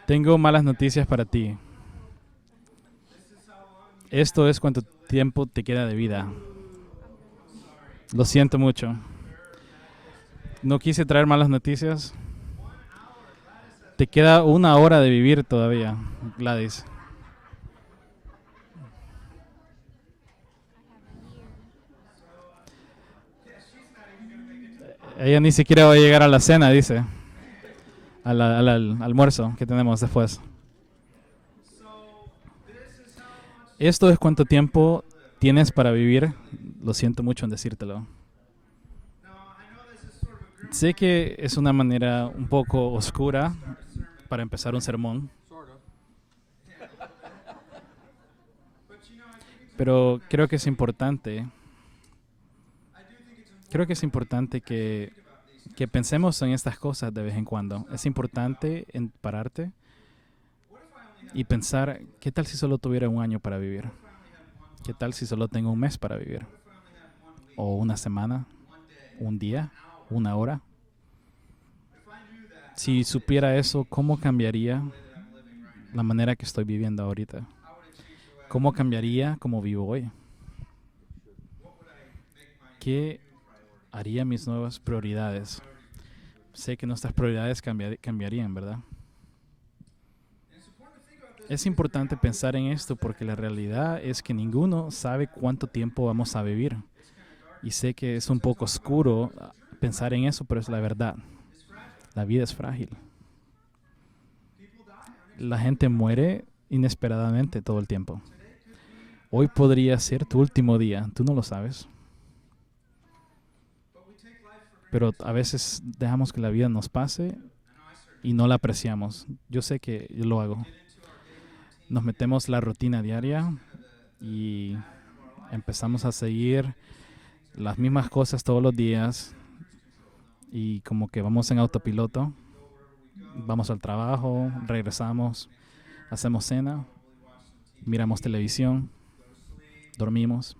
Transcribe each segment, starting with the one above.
Tengo malas noticias para ti. Esto es cuánto tiempo te queda de vida. Lo siento mucho. No quise traer malas noticias. Te queda 1 hora de vivir todavía, Gladys. Ella ni siquiera va a llegar a la cena, dice. Al almuerzo que tenemos después. Esto es cuánto tiempo tienes para vivir. Lo siento mucho en decírtelo. Sé que es una manera un poco oscura para empezar un sermón, pero creo que es importante. Creo que es importante que pensemos en estas cosas de vez en cuando. Es importante en pararte y pensar, ¿qué tal si solo tuviera 1 año para vivir? ¿Qué tal si solo tengo 1 mes para vivir? ¿O 1 semana? ¿Un día? ¿1 hora? Si supiera eso, ¿cómo cambiaría la manera que estoy viviendo ahorita? ¿Cómo cambiaría cómo vivo hoy? ¿Qué haría mis nuevas prioridades? Sé que nuestras prioridades cambiarían, ¿verdad? Es importante pensar en esto porque la realidad es que ninguno sabe cuánto tiempo vamos a vivir. Y sé que es un poco oscuro pensar en eso, pero es la verdad. La vida es frágil. La gente muere inesperadamente todo el tiempo. Hoy podría ser tu último día, tú no lo sabes. Pero a veces dejamos que la vida nos pase y no la apreciamos. Yo sé que yo lo hago. Nos metemos la rutina diaria y empezamos a seguir las mismas cosas todos los días y como que vamos en autopiloto. Vamos al trabajo, regresamos, hacemos cena, miramos televisión, dormimos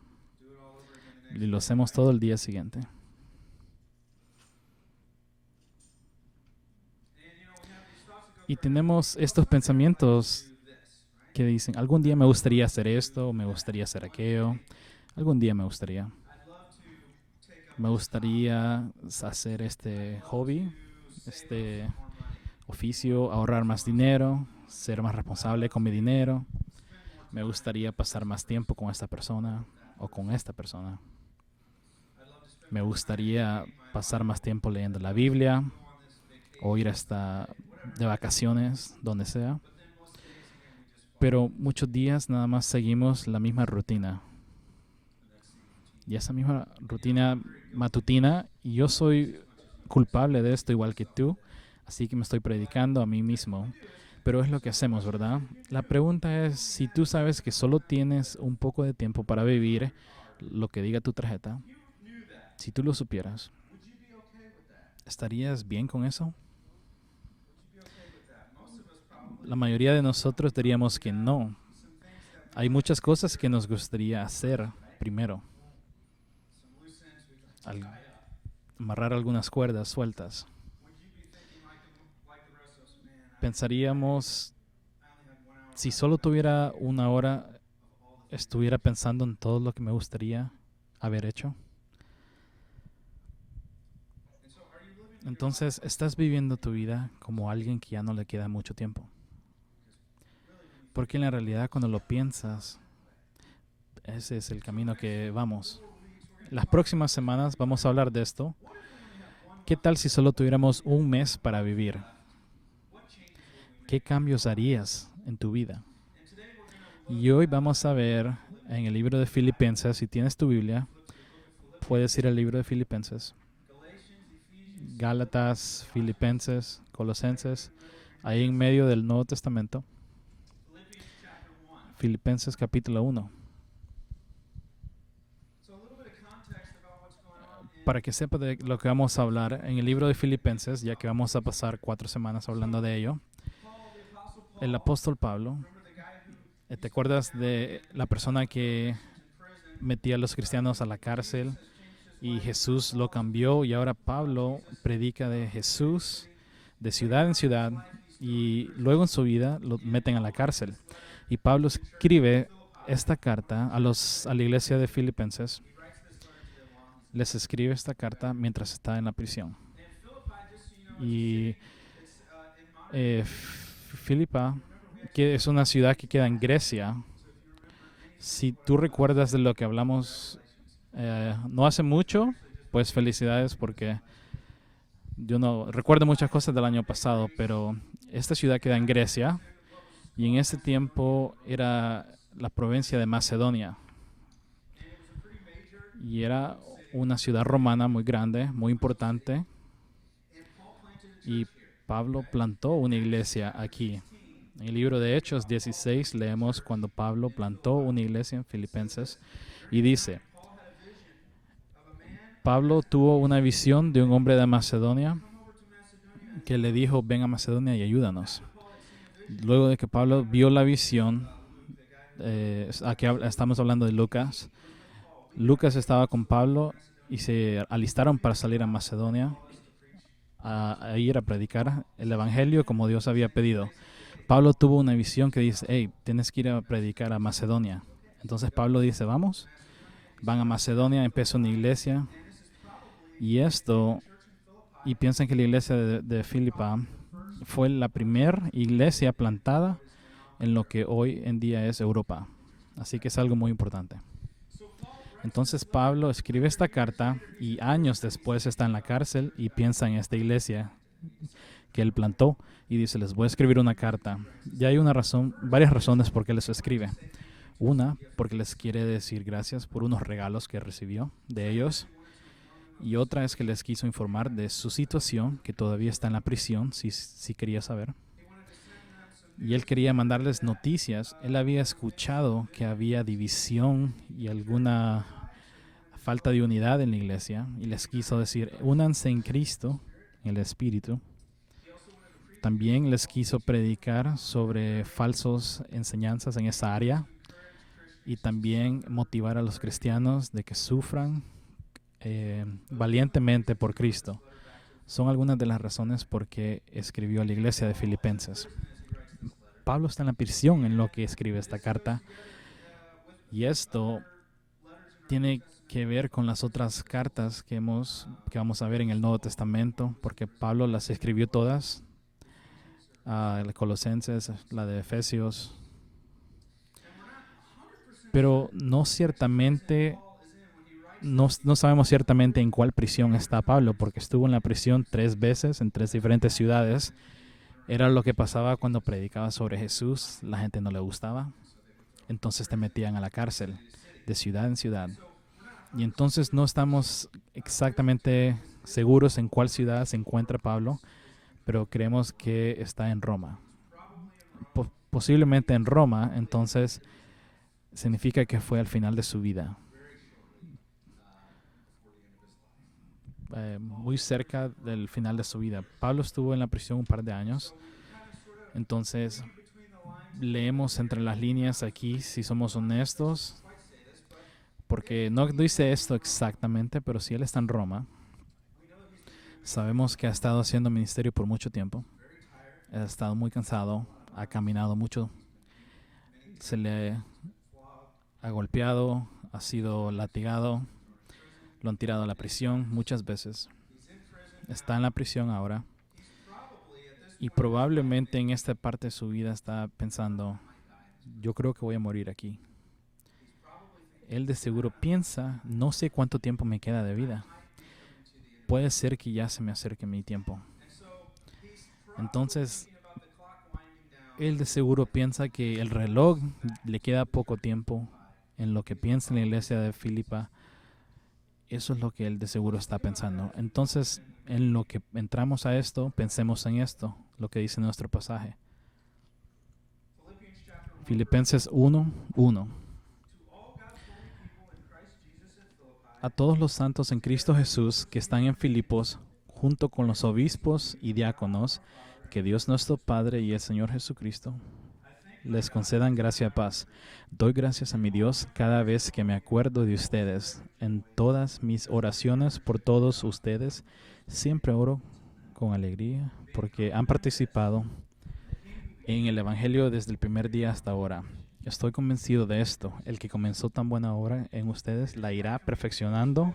y lo hacemos todo el día siguiente. Y tenemos estos pensamientos que dicen, algún día me gustaría hacer esto, me gustaría hacer aquello, algún día me gustaría hacer este hobby, este oficio, ahorrar más dinero, ser más responsable con mi dinero, me gustaría pasar más tiempo con esta persona o con esta persona, me gustaría pasar más tiempo leyendo la Biblia o ir hasta de vacaciones, donde sea. Pero muchos días nada más seguimos la misma rutina. Y esa misma rutina matutina, y yo soy culpable de esto igual que tú, así que me estoy predicando a mí mismo. Pero es lo que hacemos, ¿verdad? La pregunta es, si tú sabes que solo tienes un poco de tiempo para vivir lo que diga tu tarjeta, si tú lo supieras, ¿estarías bien con eso? La mayoría de nosotros diríamos que no. Hay muchas cosas que nos gustaría hacer primero. Amarrar algunas cuerdas sueltas. Pensaríamos, si solo tuviera 1 hora, estuviera pensando en todo lo que me gustaría haber hecho. Entonces, ¿estás viviendo tu vida como alguien que ya no le queda mucho tiempo? Porque en la realidad, cuando lo piensas, ese es el camino que vamos. Las próximas semanas vamos a hablar de esto. ¿Qué tal si solo tuviéramos 1 mes para vivir? ¿Qué cambios harías en tu vida? Y hoy vamos a ver en el libro de Filipenses, si tienes tu Biblia, puedes ir al libro de Filipenses. Gálatas, Filipenses, Colosenses, ahí en medio del Nuevo Testamento. Filipenses capítulo 1. Para que sepa de lo que vamos a hablar en el libro de Filipenses, ya que vamos a pasar 4 semanas hablando de ello, el apóstol Pablo, ¿te acuerdas de la persona que metía a los cristianos a la cárcel y Jesús lo cambió? Y ahora Pablo predica de Jesús de ciudad en ciudad y luego en su vida lo meten a la cárcel. Y Pablo escribe esta carta a la iglesia de Filipenses. Les escribe esta carta mientras está en la prisión. Y Filipa, que es una ciudad que queda en Grecia, si tú recuerdas de lo que hablamos no hace mucho, pues felicidades, porque yo no recuerdo muchas cosas del año pasado, pero esta ciudad queda en Grecia y en ese tiempo era la provincia de Macedonia y era una ciudad romana muy grande, muy importante, y Pablo plantó una iglesia aquí. En el libro de Hechos 16 leemos cuando Pablo plantó una iglesia en Filipenses y dice: Pablo tuvo una visión de un hombre de Macedonia que le dijo: ven a Macedonia y ayúdanos. Luego de que Pablo vio la visión, aquí estamos hablando de Lucas. Lucas estaba con Pablo y se alistaron para salir a Macedonia a ir a predicar el evangelio como Dios había pedido. Pablo tuvo una visión que dice: hey, tienes que ir a predicar a Macedonia. Entonces Pablo dice: vamos. Van a Macedonia, empezó una iglesia. Y piensan que la iglesia de Filipa fue la primera iglesia plantada en lo que hoy en día es Europa. Así que es algo muy importante. Entonces Pablo escribe esta carta y años después está en la cárcel y piensa en esta iglesia que él plantó y dice: les voy a escribir una carta. Y hay varias razones por qué les escribe. Una, porque les quiere decir gracias por unos regalos que recibió de ellos. Y otra es que les quiso informar de su situación, que todavía está en la prisión, si quería saber. Y él quería mandarles noticias. Él había escuchado que había división y alguna falta de unidad en la iglesia. Y les quiso decir: únanse en Cristo, en el Espíritu. También les quiso predicar sobre falsas enseñanzas en esa área. Y también motivar a los cristianos de que sufran valientemente por Cristo. Son algunas de las razones por qué escribió a la iglesia de Filipenses. Pablo está en la prisión en lo que escribe esta carta, y esto tiene que ver con las otras cartas que vamos a ver en el Nuevo Testamento, porque Pablo las escribió todas, la de Colosenses, la de Efesios, pero no sabemos ciertamente en cuál prisión está Pablo, porque estuvo en la prisión 3 veces en 3 diferentes ciudades. Era lo que pasaba cuando predicaba sobre Jesús. La gente no le gustaba, entonces te metían a la cárcel de ciudad en ciudad. Y entonces no estamos exactamente seguros en cuál ciudad se encuentra Pablo, pero creemos que está en Roma. Posiblemente en Roma. Entonces significa que fue al final de su vida. Muy cerca del final de su vida. Pablo estuvo en la prisión un par de años. Entonces, leemos entre las líneas aquí, si somos honestos, porque no dice esto exactamente, pero si él está en Roma, sabemos que ha estado haciendo ministerio por mucho tiempo. Ha estado muy cansado, ha caminado mucho, se le ha golpeado, ha sido latigado, lo han tirado a la prisión muchas veces. Está en la prisión ahora. Y probablemente en esta parte de su vida está pensando: yo creo que voy a morir aquí. Él de seguro piensa: no sé cuánto tiempo me queda de vida. Puede ser que ya se me acerque mi tiempo. Entonces, él de seguro piensa que el reloj le queda poco tiempo. En lo que piensa en la iglesia de Filipa, eso es lo que él de seguro está pensando. Entonces, en lo que entramos a esto, pensemos en esto, lo que dice nuestro pasaje. Filipenses 1:1. A todos los santos en Cristo Jesús que están en Filipos, junto con los obispos y diáconos, que Dios nuestro Padre y el Señor Jesucristo les concedan gracia y paz. Doy gracias a mi Dios cada vez que me acuerdo de ustedes. En todas mis oraciones por todos ustedes, siempre oro con alegría porque han participado en el Evangelio desde el primer día hasta ahora. Estoy convencido de esto. El que comenzó tan buena obra en ustedes la irá perfeccionando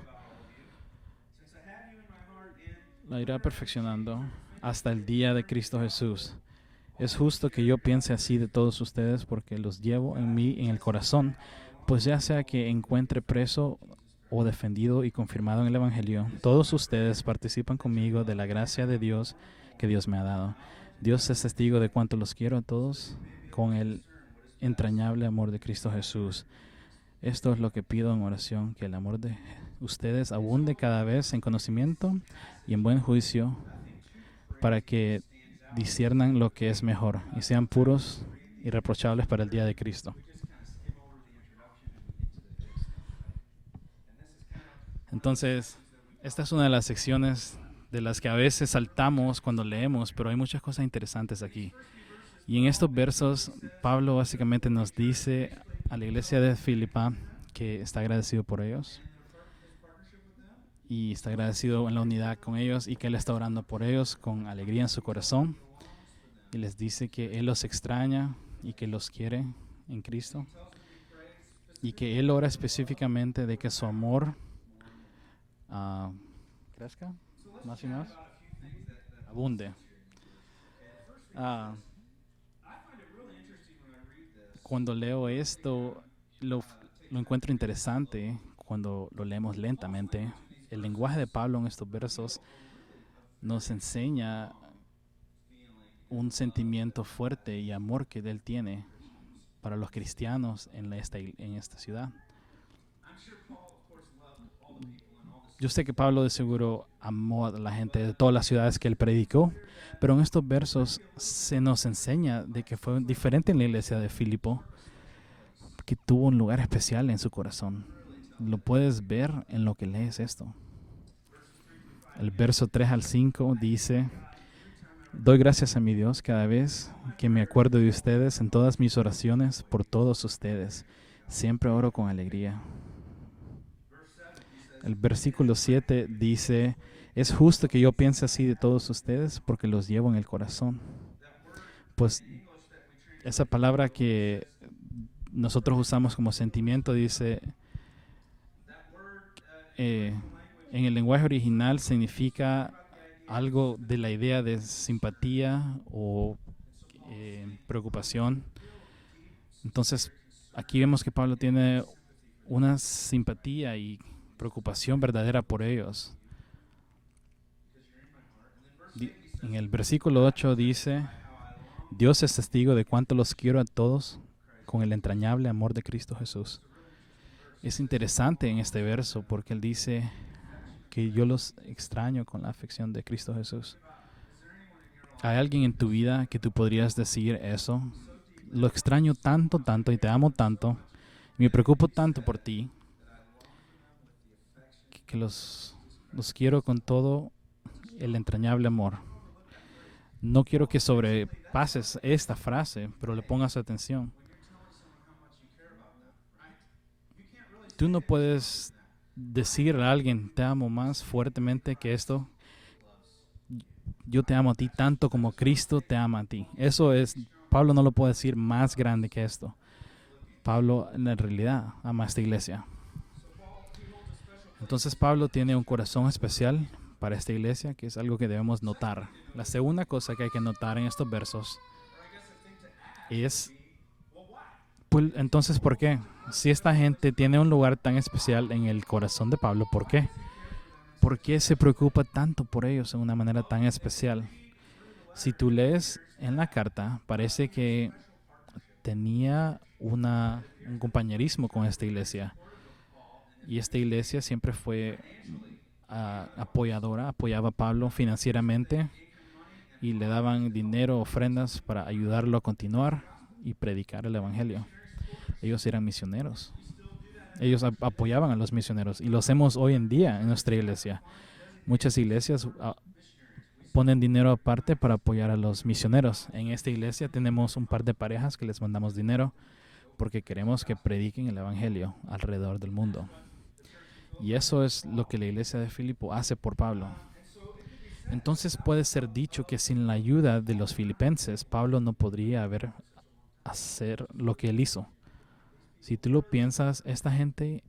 hasta el día de Cristo Jesús. Es justo que yo piense así de todos ustedes porque los llevo en mí, en el corazón, pues ya sea que encuentre preso o defendido y confirmado en el Evangelio, todos ustedes participan conmigo de la gracia de Dios que Dios me ha dado. Dios es testigo de cuánto los quiero a todos con el entrañable amor de Cristo Jesús. Esto es lo que pido en oración, que el amor de ustedes abunde cada vez en conocimiento y en buen juicio, para que disciernan lo que es mejor y sean puros y irreprochables para el día de Cristo. Entonces, esta es una de las secciones de las que a veces saltamos cuando leemos, pero hay muchas cosas interesantes aquí. Y en estos versos, Pablo básicamente nos dice a la iglesia de Filipa que está agradecido por ellos y está agradecido en la unidad con ellos y que él está orando por ellos con alegría en su corazón. Y les dice que él los extraña y que los quiere en Cristo y que él ora específicamente de que su amor crezca más y más, abunde. Cuando leo esto, lo encuentro interesante cuando lo leemos lentamente. El lenguaje de Pablo en estos versos nos enseña un sentimiento fuerte y amor que él tiene para los cristianos en esta ciudad. Yo sé que Pablo de seguro amó a la gente de todas las ciudades que él predicó, pero en estos versos se nos enseña de que fue diferente en la iglesia de Filipo, que tuvo un lugar especial en su corazón. Lo puedes ver en lo que lees esto. El verso 3 al 5 dice: doy gracias a mi Dios cada vez que me acuerdo de ustedes en todas mis oraciones por todos ustedes. Siempre oro con alegría. El versículo 7 dice: es justo que yo piense así de todos ustedes porque los llevo en el corazón. Pues esa palabra que nosotros usamos como sentimiento dice, en el lenguaje original significa algo de la idea de simpatía o preocupación. Entonces, aquí vemos que Pablo tiene una simpatía y preocupación verdadera por ellos. En el versículo 8 dice: Dios es testigo de cuánto los quiero a todos con el entrañable amor de Cristo Jesús. Es interesante en este verso porque él dice que yo los extraño con la afección de Cristo Jesús. ¿Hay alguien en tu vida que tú podrías decir eso? Lo extraño tanto, tanto y te amo tanto, me preocupo tanto por ti, que los quiero con todo el entrañable amor. No quiero que sobrepases esta frase, pero le pongas atención. Tú no puedes decir a alguien, te amo más fuertemente que esto. Yo te amo a ti tanto como Cristo te ama a ti. Eso es, Pablo no lo puede decir más grande que esto. Pablo en realidad ama a esta iglesia. Entonces Pablo tiene un corazón especial para esta iglesia, que es algo que debemos notar. La segunda cosa que hay que notar en estos versos es, pues, entonces, ¿por qué? Si esta gente tiene un lugar tan especial en el corazón de Pablo, ¿por qué? ¿Por qué se preocupa tanto por ellos en una manera tan especial? Si tú lees en la carta, parece que tenía un compañerismo con esta iglesia. Y esta iglesia siempre fue apoyadora, apoyaba a Pablo financieramente y le daban dinero, ofrendas para ayudarlo a continuar y predicar el evangelio. Ellos eran misioneros. Ellos apoyaban a los misioneros y lo hacemos hoy en día en nuestra iglesia. Muchas iglesias ponen dinero aparte para apoyar a los misioneros. En esta iglesia tenemos un par de parejas que les mandamos dinero porque queremos que prediquen el evangelio alrededor del mundo. Y eso es lo que la iglesia de Filipo hace por Pablo. Entonces puede ser dicho que sin la ayuda de los filipenses, Pablo no podría hacer lo que él hizo. Si tú lo piensas, esta gente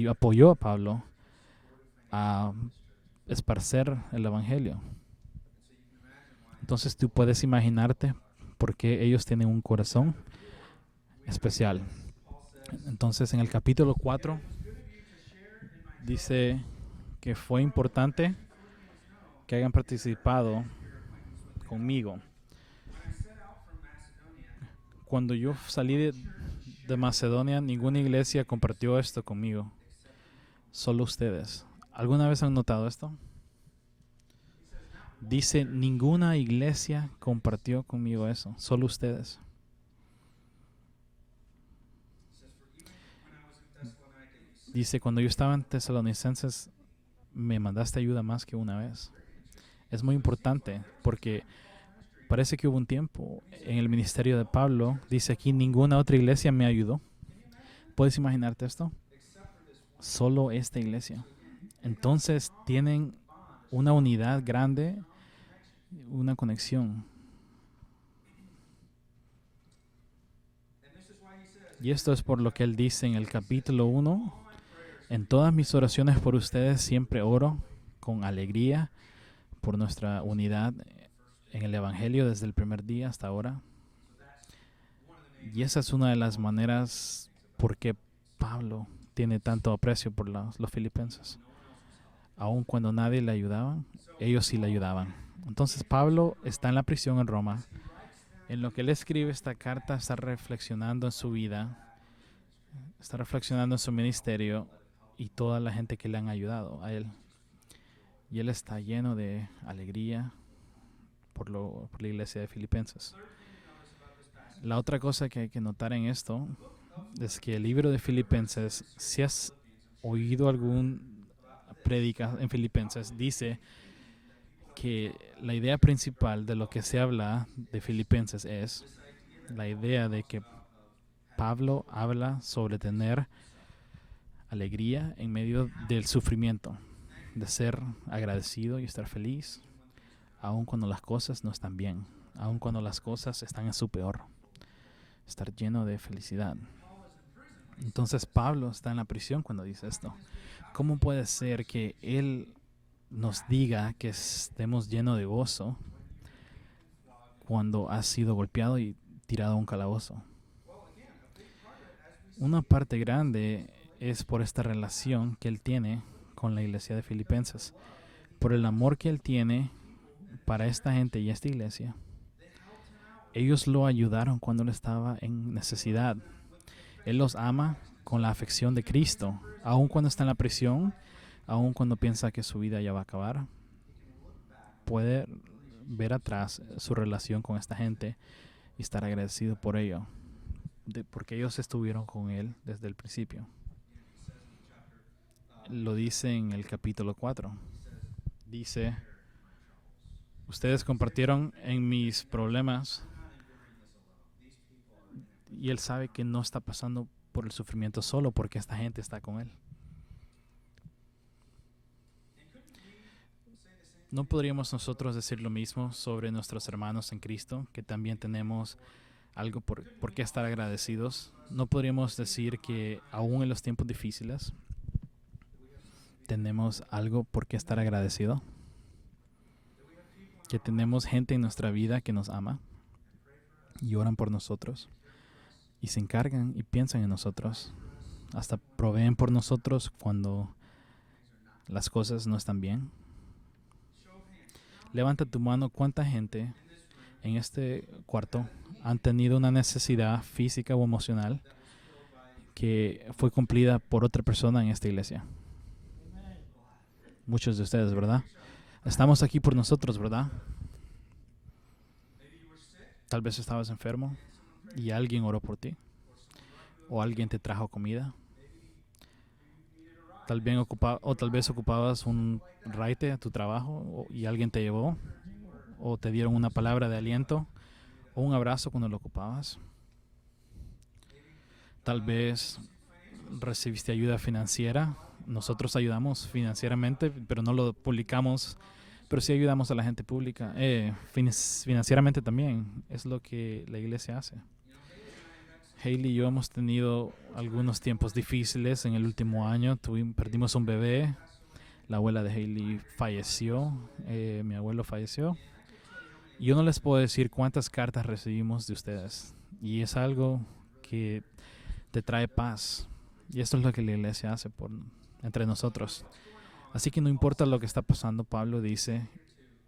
apoyó a Pablo a esparcer el evangelio. Entonces tú puedes imaginarte por qué ellos tienen un corazón especial. Entonces en el capítulo 4 dice que fue importante que hayan participado conmigo. Cuando yo salí de Macedonia, ninguna iglesia compartió esto conmigo. Solo ustedes. ¿Alguna vez han notado esto? Dice, ninguna iglesia compartió conmigo eso. Solo ustedes. Dice, cuando yo estaba en Tesalonicenses, me mandaste ayuda más que una vez. Es muy importante porque parece que hubo un tiempo en el ministerio de Pablo, dice aquí, ninguna otra iglesia me ayudó. ¿Puedes imaginarte esto? Solo esta iglesia. Entonces tienen una unidad grande, una conexión. Y esto es por lo que él dice en el capítulo 1, en todas mis oraciones por ustedes siempre oro con alegría por nuestra unidad en el Evangelio desde el primer día hasta ahora. Y esa es una de las maneras por qué Pablo tiene tanto aprecio por los filipenses. Aun cuando nadie le ayudaba, ellos sí le ayudaban. Entonces Pablo está en la prisión en Roma. En lo que él escribe esta carta, está reflexionando en su vida, está reflexionando en su ministerio y toda la gente que le han ayudado a él. Y él está lleno de alegría por la iglesia de Filipenses. La otra cosa que hay que notar en esto es que el libro de Filipenses, si has oído algún prédica en Filipenses, dice que la idea principal de lo que se habla de Filipenses es la idea de que Pablo habla sobre tener alegría en medio del sufrimiento, de ser agradecido y estar feliz, aun cuando las cosas no están bien, aun cuando las cosas están en su peor, estar lleno de felicidad. Entonces Pablo está en la prisión cuando dice esto. ¿Cómo puede ser que él nos diga que estemos llenos de gozo cuando ha sido golpeado y tirado a un calabozo? Una parte grande es por esta relación que él tiene con la iglesia de Filipenses, por el amor que él tiene para esta gente y esta iglesia. Ellos lo ayudaron cuando él estaba en necesidad. Él los ama con la afección de Cristo, aun cuando está en la prisión, aun cuando piensa que su vida ya va a acabar. Puede ver atrás su relación con esta gente y estar agradecido por ello, porque ellos estuvieron con él desde el principio. Lo dice en el capítulo 4. Dice, ustedes compartieron en mis problemas, y él sabe que no está pasando por el sufrimiento solo porque esta gente está con él. ¿No podríamos nosotros decir lo mismo sobre nuestros hermanos en Cristo, que también tenemos algo por qué estar agradecidos? ¿No podríamos decir que aún en los tiempos difíciles tenemos algo por qué estar agradecido? Que tenemos gente en nuestra vida que nos ama y oran por nosotros y se encargan y piensan en nosotros, hasta proveen por nosotros cuando las cosas no están bien. Levanta tu mano, ¿cuánta gente en este cuarto han tenido una necesidad física o emocional que fue cumplida por otra persona en esta iglesia? Muchos de ustedes, ¿verdad? Estamos aquí por nosotros, ¿verdad? Tal vez estabas enfermo y alguien oró por ti, o alguien te trajo comida. Tal vez ocupabas un raite a tu trabajo y alguien te llevó, o te dieron una palabra de aliento o un abrazo cuando lo ocupabas. Tal vez recibiste ayuda financiera Nosotros ayudamos financieramente, pero no lo publicamos, pero sí ayudamos a la gente pública. Financieramente también es lo que la iglesia hace. Hailey y yo hemos tenido algunos tiempos difíciles en el último año. Perdimos un bebé. La abuela de Hailey falleció. Mi abuelo falleció. Yo no les puedo decir cuántas cartas recibimos de ustedes. Y es algo que te trae paz. Y esto es lo que la iglesia hace entre nosotros. Así que no importa lo que está pasando, Pablo dice,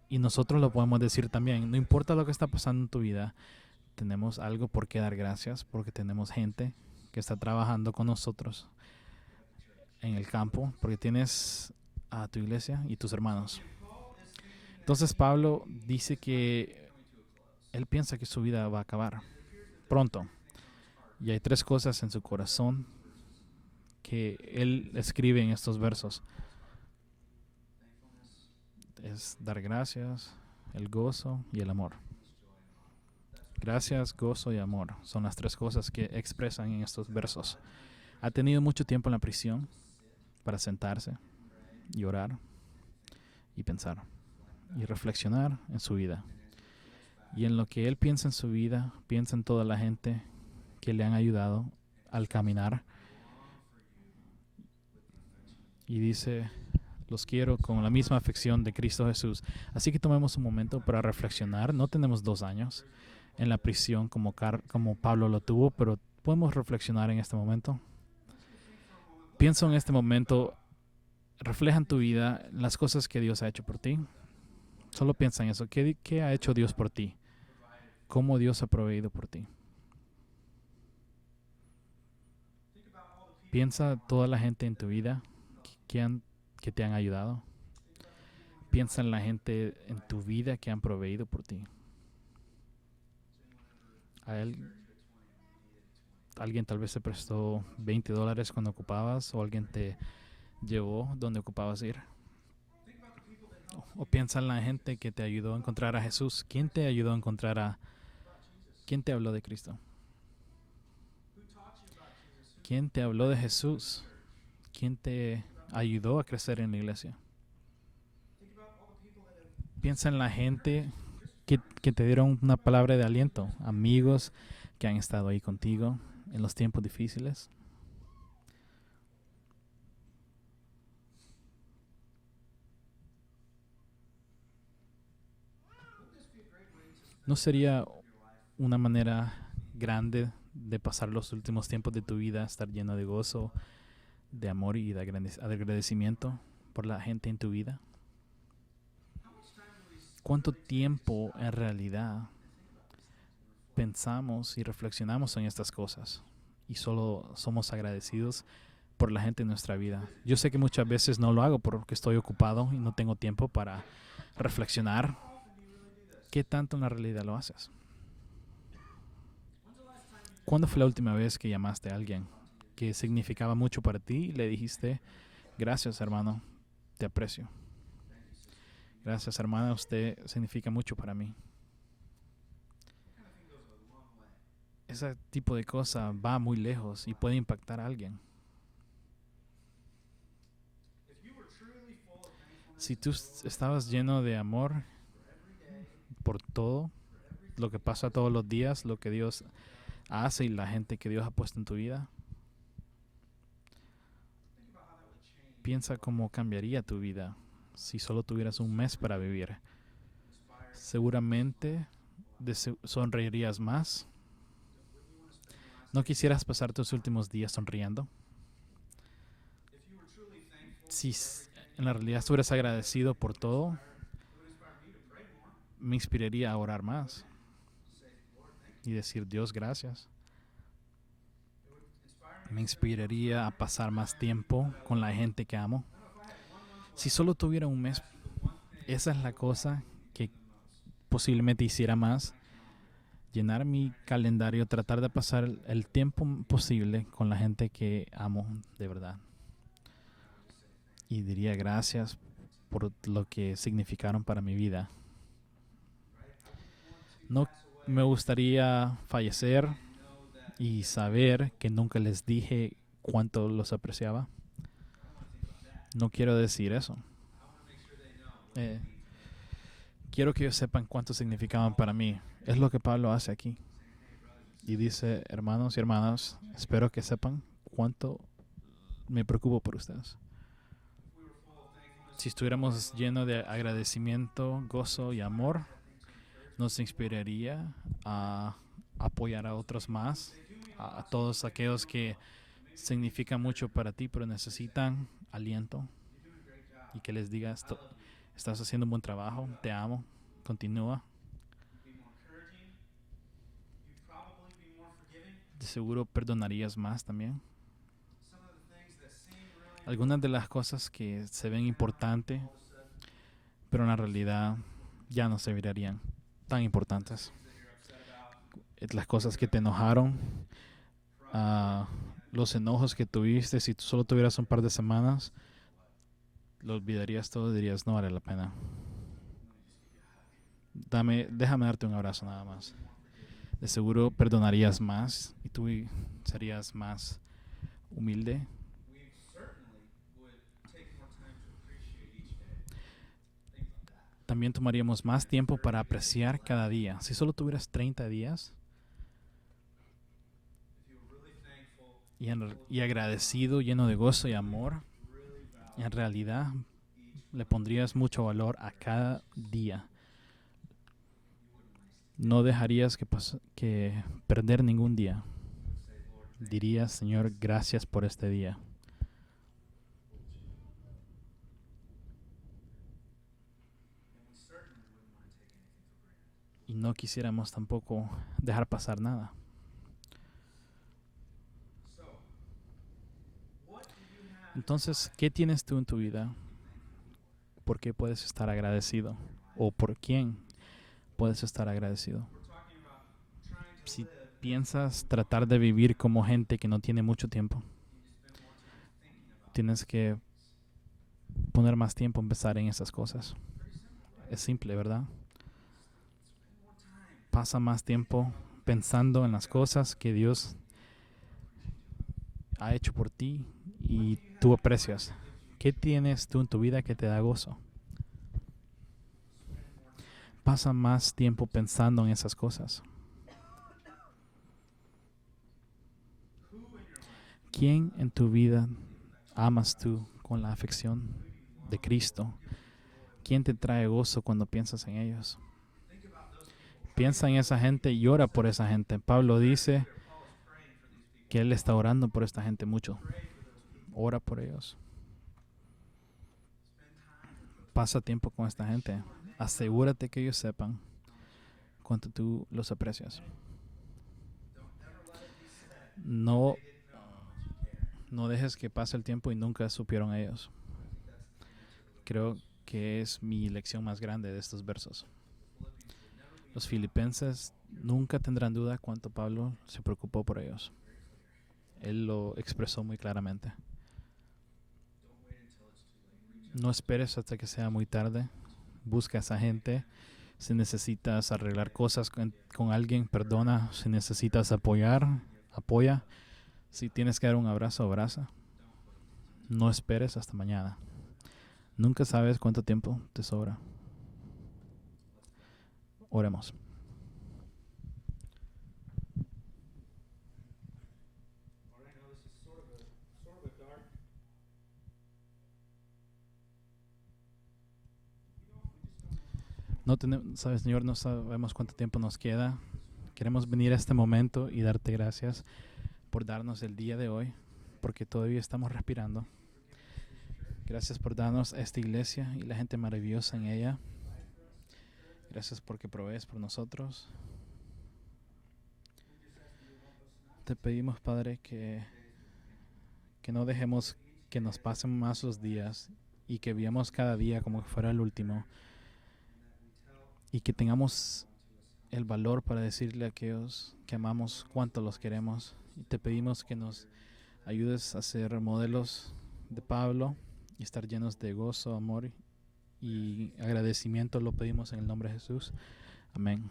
y nosotros lo podemos decir también, no importa lo que está pasando en tu vida, tenemos algo por qué dar gracias, porque tenemos gente que está trabajando con nosotros en el campo, porque tienes a tu iglesia y tus hermanos. Entonces Pablo dice que él piensa que su vida va a acabar pronto. Y hay 3 cosas en su corazón que él escribe en estos versos. Es dar gracias, el gozo y el amor. Gracias, gozo y amor son las 3 cosas que expresan en estos versos. Ha tenido mucho tiempo en la prisión para sentarse y orar y pensar y reflexionar en su vida. Y en lo que él piensa en su vida, piensa en toda la gente que le han ayudado al caminar. Y dice, los quiero con la misma afección de Cristo Jesús. Así que tomemos un momento para reflexionar. No tenemos 2 años en la prisión como Pablo lo tuvo, pero podemos reflexionar en este momento. Pienso en este momento, refleja en tu vida las cosas que Dios ha hecho por ti. Solo piensa en eso. ¿Qué ha hecho Dios por ti? ¿Cómo Dios ha proveído por ti? Piensa toda la gente en tu vida que te han ayudado. Piensa en la gente en tu vida que han proveído por ti. Alguien tal vez te prestó $20 cuando ocupabas, o alguien te llevó donde ocupabas ir. O piensa en la gente que te ayudó a encontrar a Jesús. ¿Quién te ayudó a encontrar ¿Quién te habló de Cristo? ¿Quién te habló de Jesús? ¿Quién te ayudó a crecer en la iglesia? Piensa en la gente que te dieron una palabra de aliento. Amigos que han estado ahí contigo en los tiempos difíciles. ¿No sería una manera grande de pasar los últimos tiempos de tu vida, estar lleno de gozo, de amor y de agradecimiento por la gente en tu vida? ¿Cuánto tiempo en realidad pensamos y reflexionamos en estas cosas y solo somos agradecidos por la gente en nuestra vida? Yo sé que muchas veces no lo hago porque estoy ocupado y no tengo tiempo para reflexionar. ¿Qué tanto en la realidad lo haces? ¿Cuándo fue la última vez que llamaste a alguien que significaba mucho para ti y le dijiste, gracias hermano, te aprecio? Gracias hermana, usted significa mucho para mí. Ese tipo de cosa va muy lejos y puede impactar a alguien. Si tú estabas lleno de amor por todo lo que pasa todos los días, lo que Dios hace y la gente que Dios ha puesto en tu vida, piensa cómo cambiaría tu vida si solo tuvieras un mes para vivir. Seguramente sonreirías más. ¿No quisieras pasar tus últimos días sonriendo? Si en la realidad estuvieras agradecido por todo, me inspiraría a orar más y decir, Dios, gracias. Me inspiraría a pasar más tiempo con la gente que amo. Si solo tuviera un mes, esa es la cosa que posiblemente hiciera más. Llenar mi calendario, tratar de pasar el tiempo posible con la gente que amo de verdad. Y diría gracias por lo que significaron para mi vida. No me gustaría fallecer y saber que nunca les dije cuánto los apreciaba. No quiero decir eso. Eh, quiero que ellos sepan cuánto significaban para mí. Es lo que Pablo hace aquí. Y dice, hermanos y hermanas, espero que sepan cuánto me preocupo por ustedes. Si estuviéramos llenos de agradecimiento, gozo y amor, nos inspiraría a apoyar a otros más, a todos aquellos que significan mucho para ti, pero necesitan aliento, y que les digas, estás haciendo un buen trabajo, te amo, continúa. De seguro perdonarías más también. Algunas de las cosas que se ven importantes, pero en la realidad ya no se mirarían tan importantes. Las cosas que te enojaron, los enojos que tuviste, si tú solo tuvieras un par de semanas, lo olvidarías todo y dirías, no vale la pena. Déjame darte un abrazo nada más. De seguro perdonarías más y tú serías más humilde. También tomaríamos más tiempo para apreciar cada día. Si solo tuvieras 30 días y agradecido, lleno de gozo y amor, en realidad le pondrías mucho valor a cada día. No dejarías que perder ningún día. Dirías, Señor, gracias por este día. Y no quisiéramos tampoco dejar pasar nada. Entonces, ¿qué tienes tú en tu vida? ¿Por qué puedes estar agradecido? ¿O por quién puedes estar agradecido? Si piensas tratar de vivir como gente que no tiene mucho tiempo, tienes que poner más tiempo en pensar en esas cosas. Es simple, ¿verdad? Pasa más tiempo pensando en las cosas que Dios ha hecho por ti y tú aprecias. ¿Qué tienes tú en tu vida que te da gozo? Pasa más tiempo pensando en esas cosas. ¿Quién en tu vida amas tú con la afección de Cristo? ¿Quién te trae gozo cuando piensas en ellos? Piensa en esa gente y ora por esa gente. Pablo dice que él está orando por esta gente mucho. Ora por ellos. Pasa tiempo con esta gente. Asegúrate que ellos sepan cuánto tú los aprecias. No dejes que pase el tiempo y nunca supieron ellos. Creo que es mi lección más grande de estos versos. Los filipenses nunca tendrán duda cuánto Pablo se preocupó por ellos. Él lo expresó muy claramente. No esperes hasta que sea muy tarde. Busca a esa gente. Si necesitas arreglar cosas con alguien, perdona. Si necesitas apoyar, apoya. Si tienes que dar un abrazo, abraza. No esperes hasta mañana. Nunca sabes cuánto tiempo te sobra. Oremos. Sabes, Señor, no sabemos cuánto tiempo nos queda. Queremos venir a este momento y darte gracias por darnos el día de hoy, porque todavía estamos respirando. Gracias por darnos esta iglesia y la gente maravillosa en ella. Gracias porque provees por nosotros. Te pedimos, Padre, que no dejemos que nos pasen más los días y que vivamos cada día como que fuera el último, y que tengamos el valor para decirle a aquellos que amamos cuánto los queremos. Y te pedimos que nos ayudes a ser modelos de Pablo y estar llenos de gozo, amor y agradecimiento. Lo pedimos en el nombre de Jesús. Amén.